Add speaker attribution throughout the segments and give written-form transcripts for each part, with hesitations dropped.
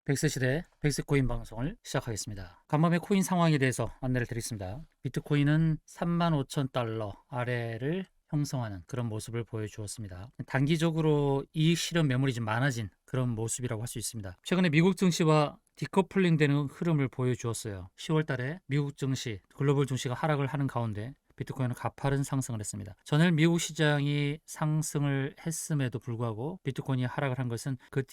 Speaker 1: 백세시대 백세코인 방송을 시작하겠습니다. 간밤의 코인 상황에 대해서 안내를 드리겠습니다. 비트코인은 35,000달러 아래를 형성하는 그런 모습을 보여주었습니다. 단기적으로 이익 실현 매물이 좀 많아진 그런 모습이라고 할 수 있습니다. 최근에 미국 증시와 디커플링 되는 흐름을 보여주었어요. 10월 달에 미국 증시, 글로벌 증시가 하락을 하는 가운데 비트코인은 가파른 상승을 했습니다. 전일 미국 시장이 상승을 했음에도 불구하고 비트코인이 하락을 한 것은 그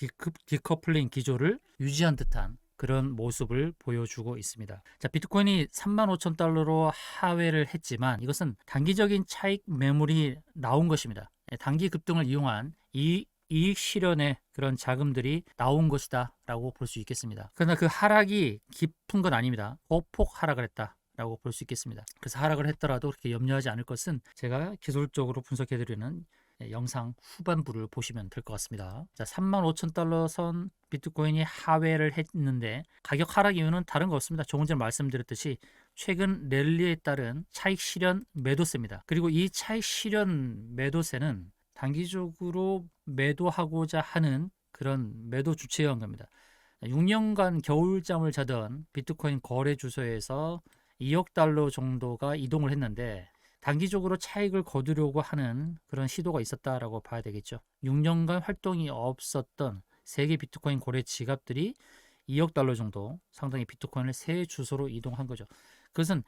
Speaker 1: 디커플링 기조를 유지한 듯한 그런 모습을 보여주고 있습니다. 자, 비트코인이 35,000달러로 하회를 했지만 이것은 단기적인 차익 매물이 나온 것입니다. 단기 급등을 이용한 이익 실현의 그런 자금들이 나온 것이다 라고 볼 수 있겠습니다. 그러나 그 하락이 깊은 건 아닙니다. 보폭 하락을 했다 라고 볼 수 있겠습니다. 그래서 하락을 했더라도 그렇게 염려하지 않을 것은 제가 기술적으로 분석해드리는 영상 후반부를 보시면 될 것 같습니다. 자, 35,000달러 선 비트코인이 하회를 했는데 가격 하락 이유는 다른 거 없습니다. 조금 전에 말씀드렸듯이 최근 랠리에 따른 차익 실현 매도세입니다. 그리고 이 차익 실현 매도세는 단기적으로 매도하고자 하는 그런 매도 주체였던 겁니다. 6년간 겨울잠을 자던 비트코인 거래 주소에서 2억 달러 정도가 이동을 했는데 단기적으로 차익을 거두려고 하는 그런 시도가 있었다라고 봐야 되겠죠. 6년간 활동이 없었던 세계 비트코인 거래 지갑들이 2억 달러 정도 상당히 비트코인을 새 주소로 이동한 거죠. 그것은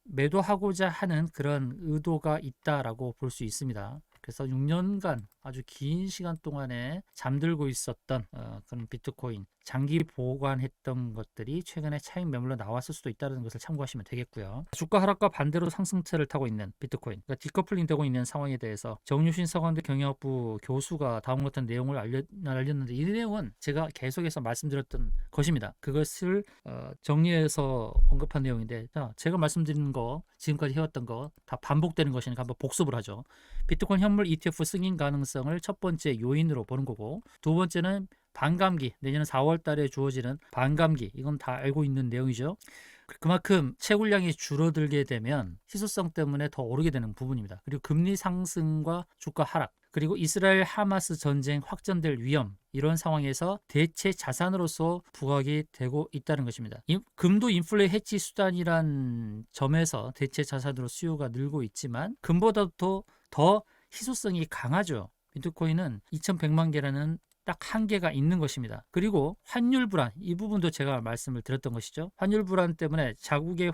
Speaker 1: 매도하고자 하는 그런 의도가 있다라고 볼 수 있습니다. 그래서 6년간 아주 긴 시간 동안에 잠들고 있었던 그런 비트코인 장기 보관했던 것들이 최근에 차익 매물로 나왔을 수도 있다는 것을 참고하시면 되겠고요. 주가 하락과 반대로 상승세를 타고 있는 비트코인, 그러니까 디커플링 되고 있는 상황에 대해서 정유신 서강대 경영학부 교수가 다음 같은 내용을 알렸는데 이 내용은 제가 계속해서 말씀드렸던 것입니다. 그것을 정리해서 언급한 내용인데 제가 말씀드리는 거 지금까지 해왔던 거 다 반복되는 것이니까 한번 복습을 하죠. 비트코인 현물 ETF 승인 가능성을 첫 번째 요인으로 보는 거고, 두 번째는 반감기, 내년 4월 달에 주어지는 반감기, 이건 다 알고 있는 내용이죠. 그만큼 채굴량이 줄어들게 되면 희소성 때문에 더 오르게 되는 부분입니다. 그리고 금리 상승과 주가 하락, 그리고 이스라엘 하마스 전쟁 확전될 위험, 이런 상황에서 대체 자산으로서 부각이 되고 있다는 것입니다. 금도 인플레 해치 수단이란 점에서 대체 자산으로 수요가 늘고 있지만 금보다도 더 희소성이 강하죠. 비트코인은 2100만 개라는 딱 한계가 있는 것입니다. 그리고 환율 불안, 이 부분도 제가 말씀을 드렸던 것이죠. 환율 불안 때문에 자국의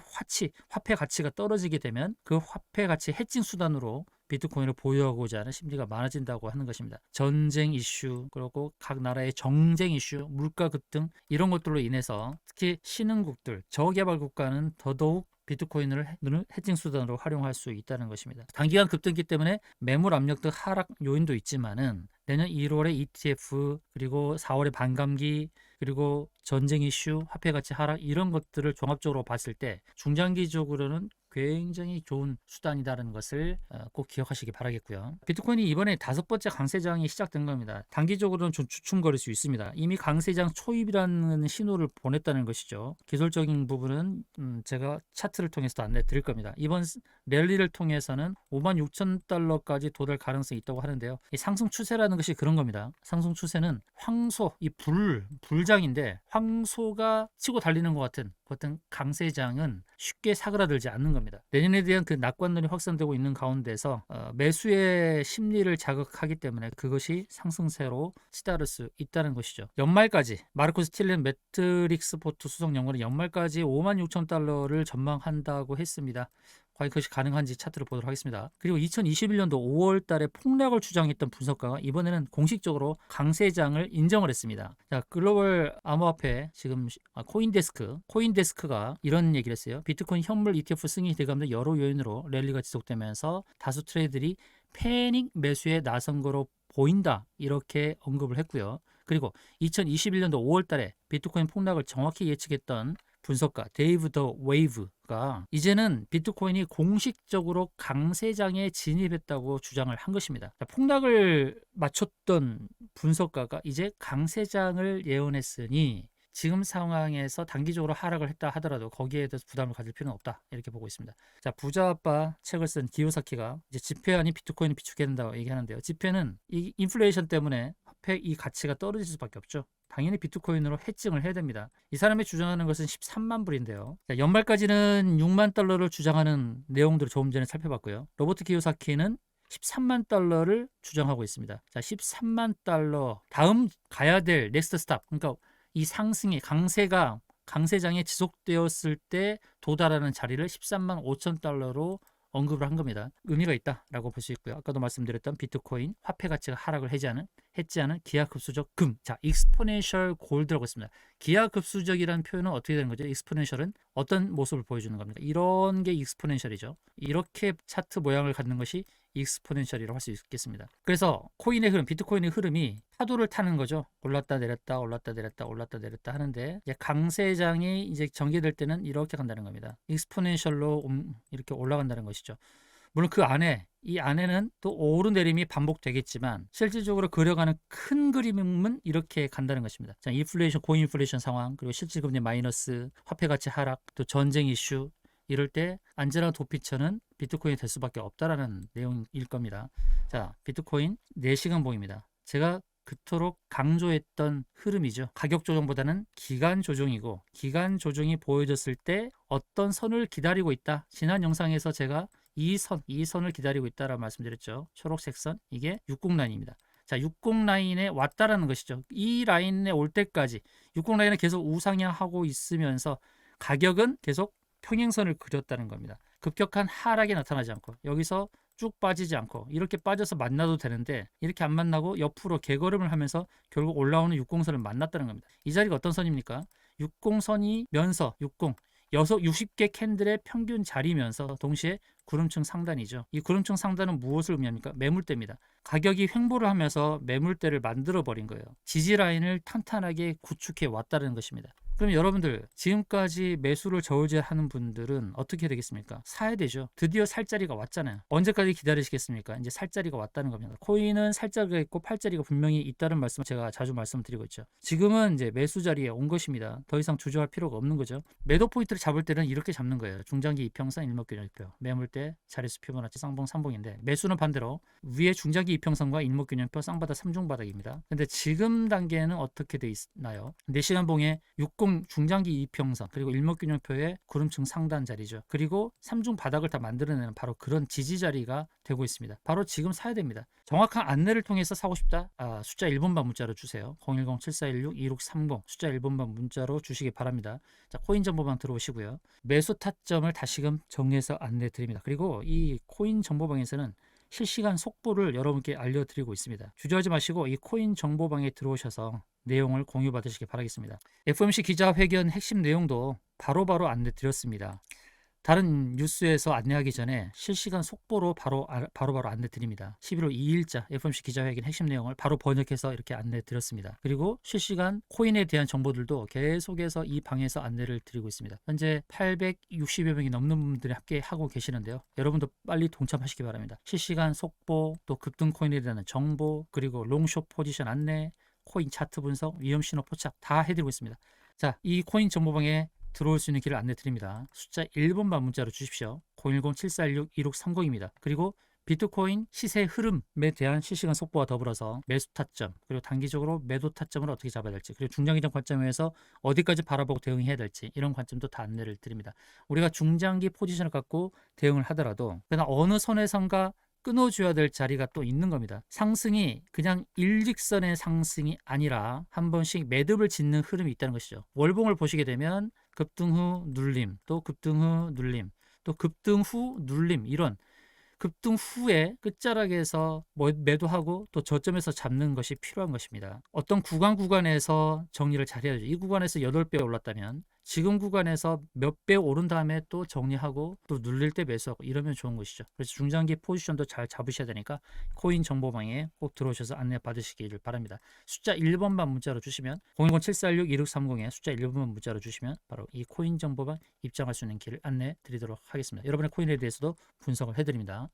Speaker 1: 화폐 가치가 떨어지게 되면 그 화폐 가치 해칭 수단으로 비트코인을 보유하고자 하는 심리가 많아진다고 하는 것입니다. 전쟁 이슈, 그리고 각 나라의 정쟁 이슈, 물가 급등, 이런 것들로 인해서 특히 신흥국들, 저개발 국가는 더더욱 비트코인을 해칭 수단으로 활용할 수 있다는 것입니다. 단기간 급등기 때문에 매물 압력 등 하락 요인도 있지만은 내년 1월에 ETF, 그리고 4월에 반감기, 그리고 전쟁 이슈, 화폐 가치 하락, 이런 것들을 종합적으로 봤을 때 중장기적으로는 굉장히 좋은 수단이다라는 것을 꼭 기억하시기 바라겠고요. 비트코인이 이번에 5번째 강세장이 시작된 겁니다. 단기적으로는 좀 주춤거릴 수 있습니다. 이미 강세장 초입이라는 신호를 보냈다는 것이죠. 기술적인 부분은 제가 차트를 통해서도 안내 드릴 겁니다. 이번 랠리를 통해서는 56,000달러까지 도달 가능성이 있다고 하는데요. 이 상승 추세라는 것이 그런 겁니다. 상승 추세는 황소, 이 불장인데 황소가 치고 달리는 것 같은 강세장은 쉽게 사그라들지 않는 겁니다. 내년에 대한 그 낙관론이 확산되고 있는 가운데서 매수의 심리를 자극하기 때문에 그것이 상승세로 치달을 수 있다는 것이죠. 연말까지 마르코스 틸렌 매트릭스 포트 수석 연구는 연말까지 56,000달러를 전망한다고 했습니다. 과연 그것이 가능한지 차트를 보도록 하겠습니다. 그리고 2021년도 5월 달에 폭락을 주장했던 분석가가 이번에는 공식적으로 강세장을 인정을 했습니다. 자, 글로벌 암호화폐 지금 코인데스크가 이런 얘기를 했어요. 비트코인 현물 ETF 승인이 돼가면서 여러 요인으로 랠리가 지속되면서 다수 트레이더들이 패닉 매수에 나선 거로 보인다, 이렇게 언급을 했고요. 그리고 2021년도 5월 달에 비트코인 폭락을 정확히 예측했던 분석가 데이브 더 웨이브가 이제는 비트코인이 공식적으로 강세장에 진입했다고 주장을 한 것입니다. 폭락을 맞췄던 분석가가 이제 강세장을 예언했으니 지금 상황에서 단기적으로 하락을 했다 하더라도 거기에 대해서 부담을 가질 필요는 없다, 이렇게 보고 있습니다. 자, 부자 아빠 책을 쓴 기요사키가 이제 지폐 아닌 비트코인을 비축해야 된다고 얘기하는데요. 지폐는 이 인플레이션 때문에 화폐 이 가치가 떨어질 수밖에 없죠. 당연히 비트코인으로 해증을 해야 됩니다. 이 사람이 주장하는 것은 13만 불인데요. 자, 연말까지는 6만 달러를 주장하는 내용들을 조금 전에 살펴봤고요. 로버트 키요사키는 13만 달러를 주장하고 있습니다. 자, 13만 달러 다음 가야 될 넥스트 스탑, 그러니까 이 상승의 강세장에 지속되었을 때 도달하는 자리를 13만 5천 달러로 언급을 한 겁니다. 의미가 있다라고 볼 수 있고요. 아까도 말씀드렸던 비트코인 화폐 가치가 하락을 해지하는 기하급수적 금. 자, 익스포넨셜 골드라고 했습니다. 기하급수적이라는 표현은 어떻게 되는 거죠? 익스포넨셜은 어떤 모습을 보여주는 겁니까? 이런 게 익스포넨셜이죠. 이렇게 차트 모양을 갖는 것이 익스포넨셜이라고 할 수 있겠습니다. 그래서 코인의 흐름, 비트코인의 흐름이 파도를 타는 거죠. 올랐다 내렸다 올랐다 내렸다 올랐다 내렸다 하는데 이제 강세장이 이제 전개될 때는 이렇게 간다는 겁니다. 익스포넨셜로 이렇게 올라간다는 것이죠. 물론 이 안에는 또 오르내림이 반복되겠지만 실질적으로 그려가는 큰 그림은 이렇게 간다는 것입니다. 자, 인플레이션, 고인플레이션 상황, 그리고 실질금리 마이너스, 화폐 가치 하락, 또 전쟁 이슈, 이럴 때 안전한 도피처는 비트코인이 될 수밖에 없다라는 내용일 겁니다. 자, 비트코인 4시간 봉입니다. 제가 그토록 강조했던 흐름이죠. 가격 조정보다는 기간 조정이고, 기간 조정이 보여졌을 때 어떤 선을 기다리고 있다. 지난 영상에서 제가 이 선을 기다리고 있다라고 말씀드렸죠. 초록색 선, 이게 60 라인입니다. 자, 60 라인에 왔다라는 것이죠. 이 라인에 올 때까지 60 라인을 계속 우상향하고 있으면서 가격은 계속 평행선을 그렸다는 겁니다. 급격한 하락이 나타나지 않고 여기서 쭉 빠지지 않고 이렇게 빠져서 만나도 되는데 이렇게 안 만나고 옆으로 개걸음을 하면서 결국 올라오는 60선을 만났다는 겁니다. 이 자리가 어떤 선입니까? 60선이면서 60개 캔들의 평균 자리면서 동시에 구름층 상단이죠. 이 구름층 상단은 무엇을 의미합니까? 매물대입니다. 가격이 횡보를 하면서 매물대를 만들어 버린 거예요. 지지 라인을 탄탄하게 구축해 왔다는 것입니다. 그럼 여러분들 지금까지 매수를 저울질하는 분들은 어떻게 되겠습니까? 사야 되죠. 드디어 살 자리가 왔잖아요. 언제까지 기다리시겠습니까? 이제 살 자리가 왔다는 겁니다. 코인은 살 자리가 있고 팔 자리가 분명히 있다는 말씀을 제가 자주 말씀드리고 있죠. 지금은 이제 매수 자리에 온 것입니다. 더 이상 주저할 필요가 없는 거죠. 매도 포인트를 잡을 때는 이렇게 잡는 거예요. 중장기 이평선, 일목균형표, 매물대, 자릿수 피보나치, 쌍봉, 삼봉인데 매수는 반대로 위에 중장기 이평선과 일목균형표, 쌍바닥, 삼중바닥입니다. 근데 지금 단계는 어떻게 돼 있나요? 4시간 봉에 60 중장기 이평선 그리고 일목균형표의 구름층 상단 자리죠. 그리고 3중 바닥을 다 만들어내는 바로 그런 지지 자리가 되고 있습니다. 바로 지금 사야 됩니다. 정확한 안내를 통해서 사고 싶다? 숫자 1번만 문자로 주세요. 010-7416-2630 숫자 1번만 문자로 주시기 바랍니다. 자, 코인 정보방 들어오시고요. 매수 타점을 다시금 정리해서 안내 드립니다. 그리고 이 코인 정보방에서는 실시간 속보를 여러분께 알려드리고 있습니다. 주저하지 마시고 이 코인 정보방에 들어오셔서 내용을 공유받으시기 바라겠습니다. FOMC 기자회견 핵심 내용도 바로바로 안내 드렸습니다. 다른 뉴스에서 안내하기 전에 실시간 속보로 바로바로 안내 드립니다. 11월 2일자 FOMC 기자회견 핵심 내용을 바로 번역해서 이렇게 안내 드렸습니다. 그리고 실시간 코인에 대한 정보들도 계속해서 이 방에서 안내를 드리고 있습니다. 현재 860여 명이 넘는 분들이 함께 하고 계시는데요. 여러분도 빨리 동참하시기 바랍니다. 실시간 속보, 또 급등 코인에 대한 정보, 그리고 롱숏 포지션 안내, 코인 차트 분석, 위험 신호 포착 다 해드리고 있습니다. 자, 이 코인 정보방에 들어올 수 있는 길을 안내 드립니다. 숫자 1번만 문자로 주십시오. 010-7416-2630입니다. 그리고 비트코인 시세 흐름에 대한 실시간 속보와 더불어서 매수 타점, 그리고 단기적으로 매도 타점을 어떻게 잡아야 될지, 그리고 중장기적 관점에서 어디까지 바라보고 대응해야 될지 이런 관점도 다 안내를 드립니다. 우리가 중장기 포지션을 갖고 대응을 하더라도 그러나 어느 선에선가 끊어줘야 될 자리가 또 있는 겁니다. 상승이 그냥 일직선의 상승이 아니라 한 번씩 매듭을 짓는 흐름이 있다는 것이죠. 월봉을 보시게 되면 급등 후 눌림, 또 급등 후 눌림, 또 급등 후 눌림, 이런 급등 후에 끝자락에서 매도하고 또 저점에서 잡는 것이 필요한 것입니다. 어떤 구간에서 정리를 잘 해야죠. 이 구간에서 8배 올랐다면 지금 구간에서 몇 배 오른 다음에 또 정리하고 또 눌릴 때 매수하고 이러면 좋은 것이죠. 그래서 중장기 포지션도 잘 잡으셔야 되니까 코인 정보방에 꼭 들어오셔서 안내 받으시기를 바랍니다. 숫자 1번만 문자로 주시면 010-7416-2630에 숫자 1번만 문자로 주시면 바로 이 코인 정보방 입장할 수 있는 길을 안내 드리도록 하겠습니다. 여러분의 코인에 대해서도 분석을 해드립니다.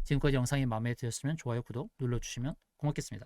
Speaker 1: 지금까지 영상이 마음에 드셨으면 좋아요, 구독 눌러주시면 고맙겠습니다.